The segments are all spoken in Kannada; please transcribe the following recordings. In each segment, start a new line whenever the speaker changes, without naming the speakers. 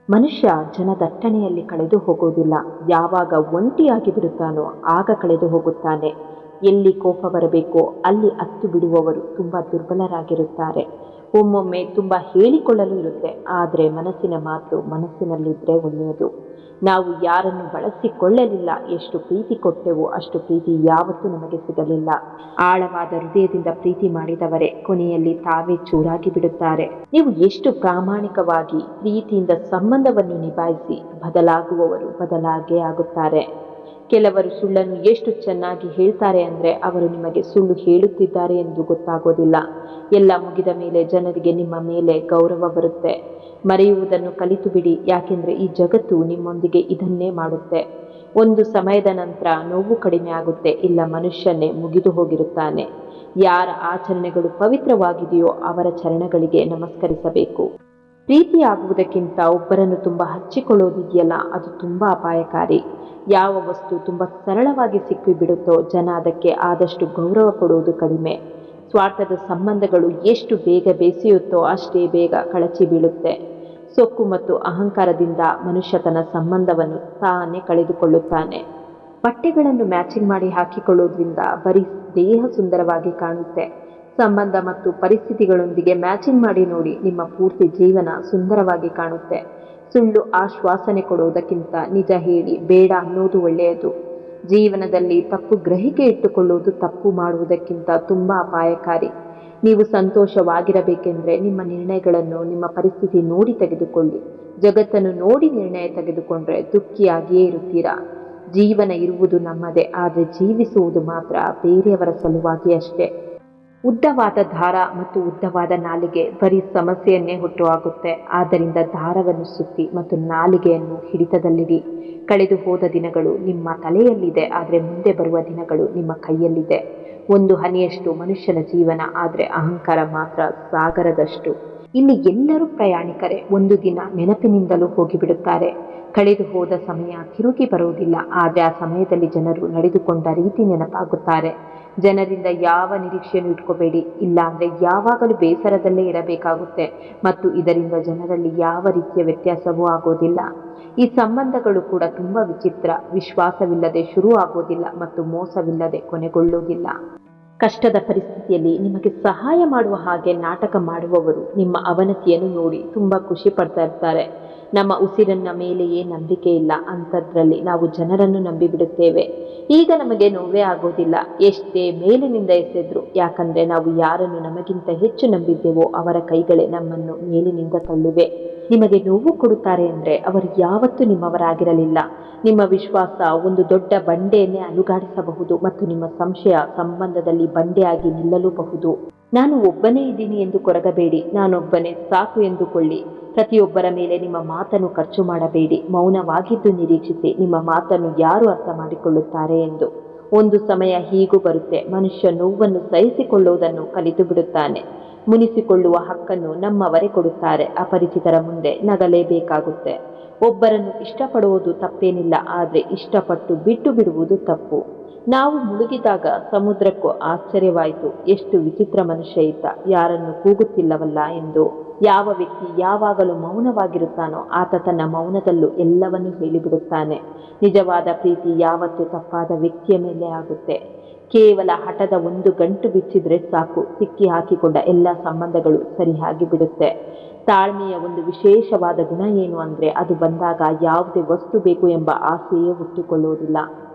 ಮನುಷ್ಯ ಜನದಟ್ಟಣೆಯಲ್ಲಿ ಕಳೆದು ಹೋಗೋದಿಲ್ಲ. ಯಾವಾಗ ಒಂಟಿಯಾಗಿ ಬಿಡುತ್ತಾನೋ ಆಗ ಕಳೆದು ಹೋಗುತ್ತಾನೆ. ಎಲ್ಲಿ ಕೋಪ ಬರಬೇಕೋ ಅಲ್ಲಿ ಅತ್ತು ಬಿಡುವವರು ತುಂಬ ದುರ್ಬಲರಾಗಿರುತ್ತಾರೆ. ಒಮ್ಮೊಮ್ಮೆ ತುಂಬ ಹೇಳಿಕೊಳ್ಳಲು ಇರುತ್ತೆ, ಆದರೆ ಮನಸ್ಸಿನ ಮಾತು ಮನಸ್ಸಿನಲ್ಲಿದ್ದರೆ ಒಳ್ಳೆಯದು. ನಾವು ಯಾರನ್ನು ಬಳಸಿಕೊಳ್ಳಲಿಲ್ಲ, ಎಷ್ಟು ಪ್ರೀತಿ ಕೊಟ್ಟೆವೋ ಅಷ್ಟು ಪ್ರೀತಿ ಯಾವತ್ತೂ ನಮಗೆ ಸಿಗಲಿಲ್ಲ. ಆಳವಾದ ಹೃದಯದಿಂದ ಪ್ರೀತಿ ಮಾಡಿದವರೇ ಕೊನೆಯಲ್ಲಿ ತಾವೇ ಚೂರಾಗಿ ಬಿಡುತ್ತಾರೆ. ನೀವು ಎಷ್ಟು ಪ್ರಾಮಾಣಿಕವಾಗಿ ಪ್ರೀತಿಯಿಂದ ಸಂಬಂಧವನ್ನು ನಿಭಾಯಿಸಿ ಬದಲಾಗುವವರು ಬದಲಾಗೇ ಆಗುತ್ತಾರೆ. ಕೆಲವರು ಸುಳ್ಳನ್ನು ಎಷ್ಟು ಚೆನ್ನಾಗಿ ಹೇಳ್ತಾರೆ ಅಂದರೆ ಅವರು ನಿಮಗೆ ಸುಳ್ಳು ಹೇಳುತ್ತಿದ್ದಾರೆ ಎಂದು ಗೊತ್ತಾಗೋದಿಲ್ಲ. ಎಲ್ಲ ಮುಗಿದ ಮೇಲೆ ಜನರಿಗೆ ನಿಮ್ಮ ಮೇಲೆ ಗೌರವ ಬರುತ್ತೆ. ಮರೆಯುವುದನ್ನು ಕಲಿತು ಬಿಡಿ, ಯಾಕೆಂದರೆ ಈ ಜಗತ್ತು ನಿಮ್ಮೊಂದಿಗೆ ಇದನ್ನೇ ಮಾಡುತ್ತೆ. ಒಂದು ಸಮಯದ ನಂತರ ನೋವು ಕಡಿಮೆ ಆಗುತ್ತೆ, ಇಲ್ಲ ಮನುಷ್ಯನೇ ಮುಗಿದು ಹೋಗಿರುತ್ತಾನೆ. ಯಾರ ಆಚರಣೆಗಳು ಪವಿತ್ರವಾಗಿದೆಯೋ ಅವರ ಚರಣಗಳಿಗೆ ನಮಸ್ಕರಿಸಬೇಕು. ಪ್ರೀತಿಯಾಗುವುದಕ್ಕಿಂತ ಒಬ್ಬರನ್ನು ತುಂಬ ಹಚ್ಚಿಕೊಳ್ಳೋದಿದೆಯಲ್ಲ, ಅದು ತುಂಬ ಅಪಾಯಕಾರಿ. ಯಾವ ವಸ್ತು ತುಂಬ ಸರಳವಾಗಿ ಸಿಕ್ಕಿಬಿಡುತ್ತೋ ಜನ ಅದಕ್ಕೆ ಆದಷ್ಟು ಗೌರವ ಕೊಡುವುದು ಕಡಿಮೆ. ಸ್ವಾರ್ಥದ ಸಂಬಂಧಗಳು ಎಷ್ಟು ಬೇಗ ಬೇಸೆಯುತ್ತೋ ಅಷ್ಟೇ ಬೇಗ ಕಳಚಿ ಬೀಳುತ್ತೆ. ಸೊಕ್ಕು ಮತ್ತು ಅಹಂಕಾರದಿಂದ ಮನುಷ್ಯ ತನ್ನ ಸಂಬಂಧವನ್ನು ತಾನೇ ಕಳೆದುಕೊಳ್ಳುತ್ತಾನೆ. ಬಟ್ಟೆಗಳನ್ನು ಮ್ಯಾಚಿಂಗ್ ಮಾಡಿ ಹಾಕಿಕೊಳ್ಳೋದ್ರಿಂದ ಬರೀ ದೇಹ ಸುಂದರವಾಗಿ ಕಾಣುತ್ತೆ. ಸಂಬಂಧ ಮತ್ತು ಪರಿಸ್ಥಿತಿಗಳೊಂದಿಗೆ ಮ್ಯಾಚಿಂಗ್ ಮಾಡಿ ನೋಡಿ, ನಿಮ್ಮ ಪೂರ್ತಿ ಜೀವನ ಸುಂದರವಾಗಿ ಕಾಣುತ್ತೆ. ಸುಳ್ಳು ಆಶ್ವಾಸನೆ ಕೊಡುವುದಕ್ಕಿಂತ ನಿಜ ಹೇಳಿ ಬೇಡ ಅನ್ನೋದು ಒಳ್ಳೆಯದು. ಜೀವನದಲ್ಲಿ ತಪ್ಪು ಗ್ರಹಿಕೆ ಇಟ್ಟುಕೊಳ್ಳುವುದು ತಪ್ಪು ಮಾಡುವುದಕ್ಕಿಂತ ತುಂಬ ಅಪಾಯಕಾರಿ. ನೀವು ಸಂತೋಷವಾಗಿರಬೇಕೆಂದರೆ ನಿಮ್ಮ ನಿರ್ಣಯಗಳನ್ನು ನಿಮ್ಮ ಪರಿಸ್ಥಿತಿ ನೋಡಿ ತೆಗೆದುಕೊಳ್ಳಿ. ಜಗತ್ತನ್ನು ನೋಡಿ ನಿರ್ಣಯ ತೆಗೆದುಕೊಂಡ್ರೆ ದುಃಖಿಯಾಗಿಯೇ ಇರುತ್ತೀರಾ. ಜೀವನ ಇರುವುದು ನಮ್ಮದೇ, ಆದರೆ ಜೀವಿಸುವುದು ಮಾತ್ರ ಬೇರೆಯವರ ಸಲುವಾಗಿ ಅಷ್ಟೇ. ಉದ್ದವಾದ ದಾರ ಮತ್ತು ಉದ್ದವಾದ ನಾಲಿಗೆ ಬರೀ ಸಮಸ್ಯೆಯನ್ನೇ ಹುಟ್ಟುಹಾಕುತ್ತೆ. ಆದ್ದರಿಂದ ದಾರವನ್ನು ಸುತ್ತಿ ಮತ್ತು ನಾಲಿಗೆಯನ್ನು ಹಿಡಿತದಲ್ಲಿಡಿ. ಕಳೆದು ಹೋದ ದಿನಗಳು ನಿಮ್ಮ ತಲೆಯಲ್ಲಿದೆ, ಆದರೆ ಮುಂದೆ ಬರುವ ದಿನಗಳು ನಿಮ್ಮ ಕೈಯಲ್ಲಿದೆ. ಒಂದು ಹನಿಯಷ್ಟು ಮನುಷ್ಯನ ಜೀವನ, ಆದರೆ ಅಹಂಕಾರ ಮಾತ್ರ ಸಾಗರದಷ್ಟು. ಇಲ್ಲಿ ಎಲ್ಲರೂ ಪ್ರಯಾಣಿಕರೇ. ಒಂದು ದಿನ ನೆನಪಿನಿಂದಲೂ ಹೋಗಿಬಿಡುತ್ತಾರೆ. ಕಳೆದು ಹೋದ ಸಮಯ ತಿರುಗಿ ಬರುವುದಿಲ್ಲ, ಆದರೆ ಆ ಸಮಯದಲ್ಲಿ ಜನರು ನಡೆದುಕೊಂಡ ರೀತಿ ನೆನಪಾಗುತ್ತಾರೆ. ಜನರಿಂದ ಯಾವ ನಿರೀಕ್ಷೆಯನ್ನು ಇಟ್ಕೋಬೇಡಿ, ಇಲ್ಲಾಂದರೆ ಯಾವಾಗಲೂ ಬೇಸರದಲ್ಲೇ ಇರಬೇಕಾಗುತ್ತೆ ಮತ್ತು ಇದರಿಂದ ಜನರಲ್ಲಿ ಯಾವ ರೀತಿಯ ವ್ಯತ್ಯಾಸವೂ ಆಗೋದಿಲ್ಲ. ಈ ಸಂಬಂಧಗಳು ಕೂಡ ತುಂಬ ವಿಚಿತ್ರ. ವಿಶ್ವಾಸವಿಲ್ಲದೆ ಶುರು ಆಗೋದಿಲ್ಲ ಮತ್ತು ಮೋಸವಿಲ್ಲದೆ ಕೊನೆಗೊಳ್ಳುವುದಿಲ್ಲ. ಕಷ್ಟದ ಪರಿಸ್ಥಿತಿಯಲ್ಲಿ ನಿಮಗೆ ಸಹಾಯ ಮಾಡುವ ಹಾಗೆ ನಾಟಕ ಮಾಡುವವರು ನಿಮ್ಮ ಅವನತಿಯನ್ನು ನೋಡಿ ತುಂಬ ಖುಷಿ ಪಡ್ತಾ ಇರ್ತಾರೆ. ನಮ್ಮ ಉಸಿರನ್ನ ಮೇಲೆಯೇ ನಂಬಿಕೆ ಇಲ್ಲ, ಅಂಥದ್ರಲ್ಲಿ ನಾವು ಜನರನ್ನು ನಂಬಿಬಿಡುತ್ತೇವೆ. ಈಗ ನಮಗೆ ನೋವೇ ಆಗೋದಿಲ್ಲ, ಎಷ್ಟೇ ಮೇಲಿನಿಂದ ಎಸೆದ್ರು. ಯಾಕಂದರೆ ನಾವು ಯಾರನ್ನು ನಮಗಿಂತ ಹೆಚ್ಚು ನಂಬಿದ್ದೇವೋ ಅವರ ಕೈಗಳೇ ನಮ್ಮನ್ನು ಮೇಲಿನಿಂದ ತಳ್ಳಿವೆ. ನಿಮಗೆ ನೋವು ಕೊಡುತ್ತಾರೆ ಅಂದರೆ ಅವರು ಯಾವತ್ತೂ ನಿಮ್ಮವರಾಗಿರಲಿಲ್ಲ. ನಿಮ್ಮ ವಿಶ್ವಾಸ ಒಂದು ದೊಡ್ಡ ಬಂಡೆಯನ್ನೇ ಅಲುಗಾಡಿಸಬಹುದು ಮತ್ತು ನಿಮ್ಮ ಸಂಶಯ ಸಂಬಂಧದಲ್ಲಿ ಬಂಡೆಯಾಗಿ ನಿಲ್ಲಲೂಬಹುದು. ನಾನು ಒಬ್ಬನೇ ಇದ್ದೀನಿ ಎಂದು ಕೊರಗಬೇಡಿ, ನಾನೊಬ್ಬನೇ ಸಾಕು ಎಂದುಕೊಳ್ಳಿ. ಪ್ರತಿಯೊಬ್ಬರ ಮೇಲೆ ನಿಮ್ಮ ಮಾತನ್ನು ಖರ್ಚು ಮಾಡಬೇಡಿ. ಮೌನವಾಗಿದ್ದು ನಿರೀಕ್ಷಿಸಿ ನಿಮ್ಮ ಮಾತನ್ನು ಯಾರು ಅರ್ಥ ಮಾಡಿಕೊಳ್ಳುತ್ತಾರೆ ಎಂದು. ಒಂದು ಸಮಯ ಹೀಗೂ ಬರುತ್ತೆ, ಮನುಷ್ಯ ನೋವನ್ನು ಸಹಿಸಿಕೊಳ್ಳುವುದನ್ನು ಕಲಿತು ಬಿಡುತ್ತಾನೆ. ಮುನಿಸಿಕೊಳ್ಳುವ ಹಕ್ಕನ್ನು ನಮ್ಮವರೇ ಕೊಡುತ್ತಾರೆ. ಅಪರಿಚಿತರ ಮುಂದೆ ನಗಲೇಬೇಕಾಗುತ್ತೆ. ಒಬ್ಬರನ್ನು ಇಷ್ಟಪಡುವುದು ತಪ್ಪೇನಿಲ್ಲ, ಆದರೆ ಇಷ್ಟಪಟ್ಟು ಬಿಟ್ಟು ಬಿಡುವುದು ತಪ್ಪು. ನಾವು ಮುಳುಗಿದಾಗ ಸಮುದ್ರಕ್ಕೂ ಆಶ್ಚರ್ಯವಾಯಿತು, ಎಷ್ಟು ವಿಚಿತ್ರ ಮನುಷ್ಯ ಈತ, ಯಾರನ್ನು ಕೂಗುತ್ತಿಲ್ಲವಲ್ಲ ಎಂದು. ಯಾವ ವ್ಯಕ್ತಿ ಯಾವಾಗಲೂ ಮೌನವಾಗಿರುತ್ತಾನೋ ಆತ ತನ್ನ ಮೌನದಲ್ಲೂ ಎಲ್ಲವನ್ನೂ ಹೇಳಿಬಿಡುತ್ತಾನೆ. ನಿಜವಾದ ಪ್ರೀತಿ ಯಾವತ್ತೂ ತಪ್ಪಾದ ವ್ಯಕ್ತಿಯ ಮೇಲೆ ಆಗುತ್ತೆ. ಕೇವಲ ಹಠದ ಒಂದು ಗಂಟು ಬಿಚ್ಚಿದ್ರೆ ಸಾಕು, ಸಿಕ್ಕಿ ಹಾಕಿಕೊಂಡ ಎಲ್ಲ ಸಂಬಂಧಗಳು ಸರಿಯಾಗಿ ಬಿಡುತ್ತೆ. ತಾಳ್ಮೆಯ ಒಂದು ವಿಶೇಷವಾದ ಗುಣ ಏನು ಅಂದರೆ ಅದು ಬಂದಾಗ ಯಾವುದೇ ವಸ್ತು ಬೇಕು ಎಂಬ ಆಸೆಯೇ ಹುಟ್ಟಿಕೊಳ್ಳುವುದಿಲ್ಲ.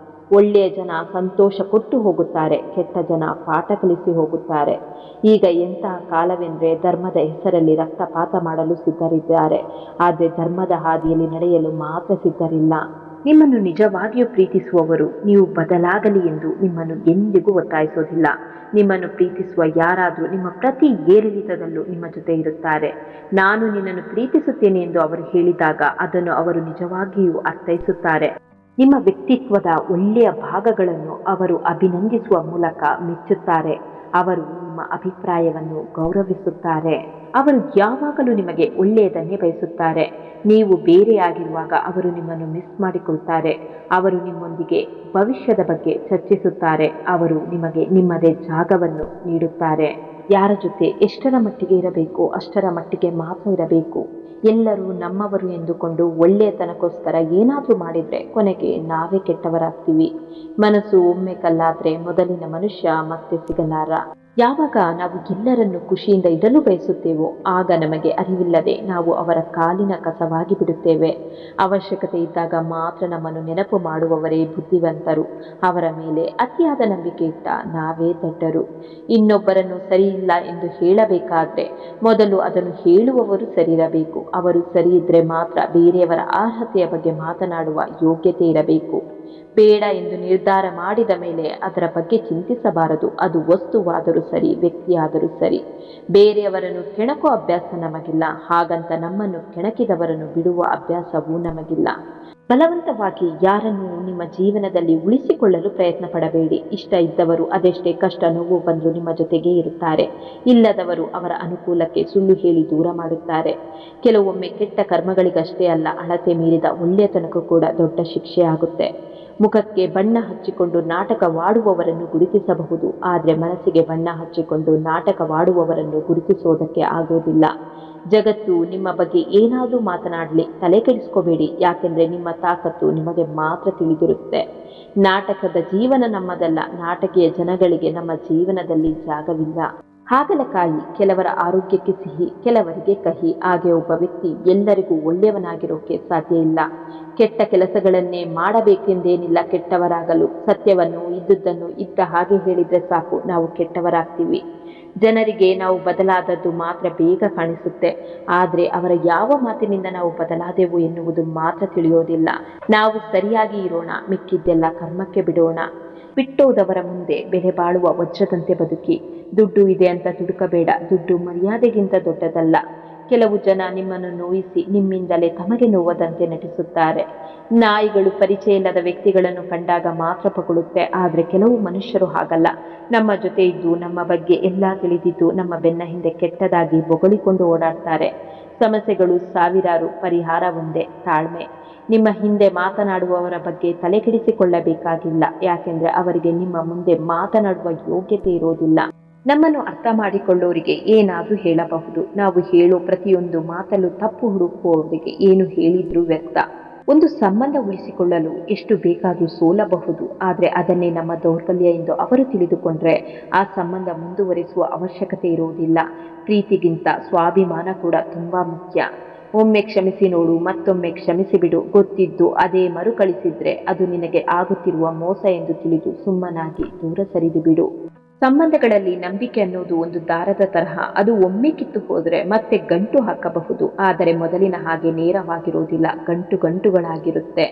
ಒಳ್ಳೆಯ ಜನ ಸಂತೋಷ ಕೊಟ್ಟು ಹೋಗುತ್ತಾರೆ, ಕೆಟ್ಟ ಜನ ಪಾಠ ಕಲಿಸಿ ಹೋಗುತ್ತಾರೆ. ಈಗ ಎಂತಹ ಕಾಲವೆಂದರೆ ಧರ್ಮದ ಹೆಸರಲ್ಲಿ ರಕ್ತಪಾತ ಮಾಡಲು ಸಿದ್ಧರಿದ್ದಾರೆ, ಆದರೆ ಧರ್ಮದ ಹಾದಿಯಲ್ಲಿ ನಡೆಯಲು ಮಾತ್ರ ಸಿದ್ಧರಿಲ್ಲ. ನಿಮ್ಮನ್ನು ನಿಜವಾಗಿಯೂ ಪ್ರೀತಿಸುವವರು ನೀವು ಬದಲಾಗಲಿ ಎಂದು ನಿಮ್ಮನ್ನು ಎಂದಿಗೂ ಒತ್ತಾಯಿಸೋದಿಲ್ಲ. ನಿಮ್ಮನ್ನು ಪ್ರೀತಿಸುವ ಯಾರಾದರೂ ನಿಮ್ಮ ಪ್ರತಿ ಏರಿಳಿತದಲ್ಲೂ ನಿಮ್ಮ ಜೊತೆ ಇರುತ್ತಾರೆ. ನಾನು ನಿನ್ನನ್ನು ಪ್ರೀತಿಸುತ್ತೇನೆ ಎಂದು ಅವರು ಹೇಳಿದಾಗ ಅದನ್ನು ಅವರು ನಿಜವಾಗಿಯೂ ಅರ್ಥೈಸುತ್ತಾರೆ. ನಿಮ್ಮ ವ್ಯಕ್ತಿತ್ವದ ಒಳ್ಳೆಯ ಭಾಗಗಳನ್ನು ಅವರು ಅಭಿನಂದಿಸುವ ಮೂಲಕ ಮೆಚ್ಚುತ್ತಾರೆ. ಅವರು ನಿಮ್ಮ ಅಭಿಪ್ರಾಯವನ್ನು ಗೌರವಿಸುತ್ತಾರೆ. ಅವರು ಯಾವಾಗಲೂ ನಿಮಗೆ ಒಳ್ಳೆಯದನ್ನೇ ಬಯಸುತ್ತಾರೆ. ನೀವು ಬೇರೆಯಾಗಿರುವಾಗ ಅವರು ನಿಮ್ಮನ್ನು ಮಿಸ್ ಮಾಡಿಕೊಳ್ತಾರೆ. ಅವರು ನಿಮ್ಮೊಂದಿಗೆ ಭವಿಷ್ಯದ ಬಗ್ಗೆ ಚರ್ಚಿಸುತ್ತಾರೆ. ಅವರು ನಿಮಗೆ ನಿಮ್ಮದೇ ಜಾಗವನ್ನು ನೀಡುತ್ತಾರೆ. ಯಾರ ಜೊತೆ ಎಷ್ಟರ ಮಟ್ಟಿಗೆ ಇರಬೇಕು ಅಷ್ಟರ ಮಟ್ಟಿಗೆ ಮಾತ್ರ ಇರಬೇಕು. ಎಲ್ಲರೂ ನಮ್ಮವರು ಎಂದುಕೊಂಡು ಒಳ್ಳೆಯತನಕ್ಕೋಸ್ಕರ ಏನಾದರೂ ಮಾಡಿದರೆ ಕೊನೆಗೆ ನಾವೇ ಕೆಟ್ಟವರಾಗ್ತೀವಿ. ಮನಸ್ಸು ಒಮ್ಮೆ ಕಲ್ಲಾದರೆ ಮೊದಲಿನ ಮನುಷ್ಯ ಮತ್ತೆ ಸಿಗಲಾರ. ಯಾವಾಗ ನಾವು ಎಲ್ಲರನ್ನು ಖುಷಿಯಿಂದ ಇಡಲು ಬಯಸುತ್ತೇವೋ ಆಗ ನಮಗೆ ಅರಿವಿಲ್ಲದೆ ನಾವು ಅವರ ಕಾಲಿನ ಕಸವಾಗಿ ಬಿಡುತ್ತೇವೆ. ಅವಶ್ಯಕತೆ ಇದ್ದಾಗ ಮಾತ್ರ ನಮ್ಮನ್ನು ನೆನಪು ಮಾಡುವವರೇ ಬುದ್ಧಿವಂತರು. ಅವರ ಮೇಲೆ ಅತಿಯಾದ ನಂಬಿಕೆ ಇಟ್ಟ ನಾವೇ ದಡ್ಡರು. ಇನ್ನೊಬ್ಬರನ್ನು ಸರಿಯಿಲ್ಲ ಎಂದು ಹೇಳಬೇಕಾದ್ರೆ ಮೊದಲು ಅದನ್ನು ಹೇಳುವವರು ಸರಿಯಿರಬೇಕು. ಅವರು ಸರಿಯಿದ್ರೆ ಮಾತ್ರ ಬೇರೆಯವರ ಅರ್ಹತೆಯ ಬಗ್ಗೆ ಮಾತನಾಡುವ ಯೋಗ್ಯತೆ ಇರಬೇಕು. ಬೇಡ ಎಂದು ನಿರ್ಧಾರ ಮಾಡಿದ ಮೇಲೆ ಅದರ ಬಗ್ಗೆ ಚಿಂತಿಸಬಾರದು. ಅದು ವಸ್ತುವಾದರೂ ಸರಿ, ವ್ಯಕ್ತಿಯಾದರೂ ಸರಿ. ಬೇರೆಯವರನ್ನು ಕೆಣಕುವ ಅಭ್ಯಾಸ ನಮಗಿಲ್ಲ. ಹಾಗಂತ ನಮ್ಮನ್ನು ಕೆಣಕಿದವರನ್ನು ಬಿಡುವ ಅಭ್ಯಾಸವೂ ನಮಗಿಲ್ಲ. ಬಲವಂತವಾಗಿ ಯಾರನ್ನು ನಿಮ್ಮ ಜೀವನದಲ್ಲಿ ಉಳಿಸಿಕೊಳ್ಳಲು ಪ್ರಯತ್ನ ಪಡಬೇಡಿ. ಇಷ್ಟ ಇದ್ದವರು ಅದೆಷ್ಟೇ ಕಷ್ಟ ನೋವು ಬಂದರೂ ನಿಮ್ಮ ಜೊತೆಗೇ ಇರುತ್ತಾರೆ. ಇಲ್ಲದವರು ಅವರ ಅನುಕೂಲಕ್ಕೆ ಸುಳ್ಳು ಹೇಳಿ ದೂರ ಮಾಡುತ್ತಾರೆ. ಕೆಲವೊಮ್ಮೆ ಕೆಟ್ಟ ಕರ್ಮಗಳಿಗಷ್ಟೇ ಅಲ್ಲ, ಅಳತೆ ಮೀರಿದ ಒಳ್ಳೆಯತನಕ್ಕೂ ಕೂಡ ದೊಡ್ಡ ಶಿಕ್ಷೆ ಆಗುತ್ತೆ. ಮುಖಕ್ಕೆ ಬಣ್ಣ ಹಚ್ಚಿಕೊಂಡು ನಾಟಕವಾಡುವವರನ್ನು ಗುರುತಿಸಬಹುದು, ಆದರೆ ಮನಸ್ಸಿಗೆ ಬಣ್ಣ ಹಚ್ಚಿಕೊಂಡು ನಾಟಕವಾಡುವವರನ್ನು ಗುರುತಿಸೋದಕ್ಕೆ ಆಗೋದಿಲ್ಲ. ಜಗತ್ತು ನಿಮ್ಮ ಬಗ್ಗೆ ಏನಾದರೂ ಮಾತನಾಡಲಿ, ತಲೆ ಕೆಡಿಸ್ಕೋಬೇಡಿ. ಯಾಕೆಂದರೆ ನಿಮ್ಮ ತಾಕತ್ತು ನಿಮಗೆ ಮಾತ್ರ ತಿಳಿದಿರುತ್ತೆ. ನಾಟಕದ ಜೀವನ ನಮ್ಮದಲ್ಲ. ನಾಟಕೀಯ ಜನಗಳಿಗೆ ನಮ್ಮ ಜೀವನದಲ್ಲಿ ಜಾಗವಿಲ್ಲ. ಹಾಗಲಕಾಯಿ ಕೆಲವರ ಆರೋಗ್ಯಕ್ಕೆ ಸಿಹಿ, ಕೆಲವರಿಗೆ ಕಹಿ. ಹಾಗೆ ಒಬ್ಬ ವ್ಯಕ್ತಿ ಎಲ್ಲರಿಗೂ ಒಳ್ಳೆಯವನಾಗಿರೋಕೆ ಸಾಧ್ಯ ಇಲ್ಲ. ಕೆಟ್ಟ ಕೆಲಸಗಳನ್ನೇ ಮಾಡಬೇಕೆಂದೇನಿಲ್ಲ ಕೆಟ್ಟವರಾಗಲು. ಸತ್ಯವನ್ನು ಇದ್ದುದನ್ನು ಇದ್ದ ಹಾಗೆ ಹೇಳಿದರೆ ಸಾಕು, ನಾವು ಕೆಟ್ಟವರಾಗ್ತೀವಿ. ಜನರಿಗೆ ನಾವು ಬದಲಾದದ್ದು ಮಾತ್ರ ಬೇಗ ಕಾಣಿಸುತ್ತೆ, ಆದರೆ ಅವರ ಯಾವ ಮಾತಿನಿಂದ ನಾವು ಬದಲಾದೆವು ಎನ್ನುವುದು ಮಾತ್ರ ತಿಳಿಯೋದಿಲ್ಲ. ನಾವು ಸರಿಯಾಗಿ ಇರೋಣ, ಮಿಕ್ಕಿದ್ದೆಲ್ಲ ಕರ್ಮಕ್ಕೆ ಬಿಡೋಣ. ಬಿಟ್ಟೋದವರ ಮುಂದೆ ಬೆಲೆ ಬಾಳುವ ವಜ್ರದಂತೆ ಬದುಕಿ. ದುಡ್ಡು ಇದೆ ಅಂತ ದುಡುಕಬೇಡ. ದುಡ್ಡು ಮರ್ಯಾದೆಗಿಂತ ದೊಡ್ಡದಲ್ಲ. ಕೆಲವು ಜನ ನಿಮ್ಮನ್ನು ನೋಯಿಸಿ ನಿಮ್ಮಿಂದಲೇ ತಮಗೆ ನೋವದಂತೆ ನಟಿಸುತ್ತಾರೆ. ನಾಯಿಗಳು ಪರಿಚಯ ಇಲ್ಲದ ವ್ಯಕ್ತಿಗಳನ್ನು ಕಂಡಾಗ ಮಾತ್ರ ಪಗುಳುತ್ತೆ, ಆದರೆ ಕೆಲವು ಮನುಷ್ಯರು ಹಾಗಲ್ಲ. ನಮ್ಮ ಜೊತೆ ಇದ್ದು ನಮ್ಮ ಬಗ್ಗೆ ಎಲ್ಲ ತಿಳಿದಿದ್ದು ನಮ್ಮ ಬೆನ್ನ ಹಿಂದೆ ಕೆಟ್ಟದಾಗಿ ಬೊಗಳಿಕೊಂಡು ಓಡಾಡ್ತಾರೆ. ಸಮಸ್ಯೆಗಳು ಸಾವಿರಾರು, ಪರಿಹಾರ ಒಂದೇ, ತಾಳ್ಮೆ. ನಿಮ್ಮ ಹಿಂದೆ ಮಾತನಾಡುವವರ ಬಗ್ಗೆ ತಲೆಕೆಡಿಸಿಕೊಳ್ಳಬೇಕಾಗಿಲ್ಲ. ಯಾಕೆಂದರೆ ಅವರಿಗೆ ನಿಮ್ಮ ಮುಂದೆ ಮಾತನಾಡುವ ಯೋಗ್ಯತೆ ಇರೋದಿಲ್ಲ. ನಮ್ಮನ್ನು ಅರ್ಥ ಮಾಡಿಕೊಳ್ಳೋರಿಗೆ ಏನಾದರೂ ಹೇಳಬಹುದು. ನಾವು ಹೇಳೋ ಪ್ರತಿಯೊಂದು ಮಾತಲ್ಲೂ ತಪ್ಪು ಹುಡುಕುವವರಿಗೆ ಏನು ಹೇಳಿದ್ರೂ ವ್ಯರ್ಥ. ಒಂದು ಸಂಬಂಧ ಉಳಿಸಿಕೊಳ್ಳಲು ಎಷ್ಟು ಬೇಕಾದರೂ ಸೋಲಬಹುದು, ಆದರೆ ಅದನ್ನೇ ನಮ್ಮ ದೌರ್ಬಲ್ಯ ಎಂದು ಅವರು ತಿಳಿದುಕೊಂಡ್ರೆ ಆ ಸಂಬಂಧ ಮುಂದುವರಿಸುವ ಅವಶ್ಯಕತೆ ಇರುವುದಿಲ್ಲ. ಪ್ರೀತಿಗಿಂತ ಸ್ವಾಭಿಮಾನ ಕೂಡ ತುಂಬ ಮುಖ್ಯ. ಒಮ್ಮೆ ಕ್ಷಮಿಸಿ ನೋಡು, ಮತ್ತೊಮ್ಮೆ ಕ್ಷಮಿಸಿಬಿಡು. ಗೊತ್ತಿದ್ದು ಅದೇ ಮರುಕಳಿಸಿದ್ರೆ ಅದು ನಿನಗೆ ಆಗುತ್ತಿರುವ ಮೋಸ ಎಂದು ತಿಳಿದು ಸುಮ್ಮನಾಗಿ ದೂರ ಸರಿದು ಬಿಡು. ಸಂಬಂಧಗಳಲ್ಲಿ ನಂಬಿಕೆ ಅನ್ನೋದು ಒಂದು ದಾರದ ತರಹ. ಅದು ಒಮ್ಮೆ ಕಿತ್ತು ಹೋದರೆ ಮತ್ತೆ ಗಂಟು ಹಾಕಬಹುದು, ಆದರೆ ಮೊದಲಿನ ಹಾಗೆ ನೇರವಾಗಿರುವುದಿಲ್ಲ, ಗಂಟುಗಳಾಗಿರುತ್ತೆ.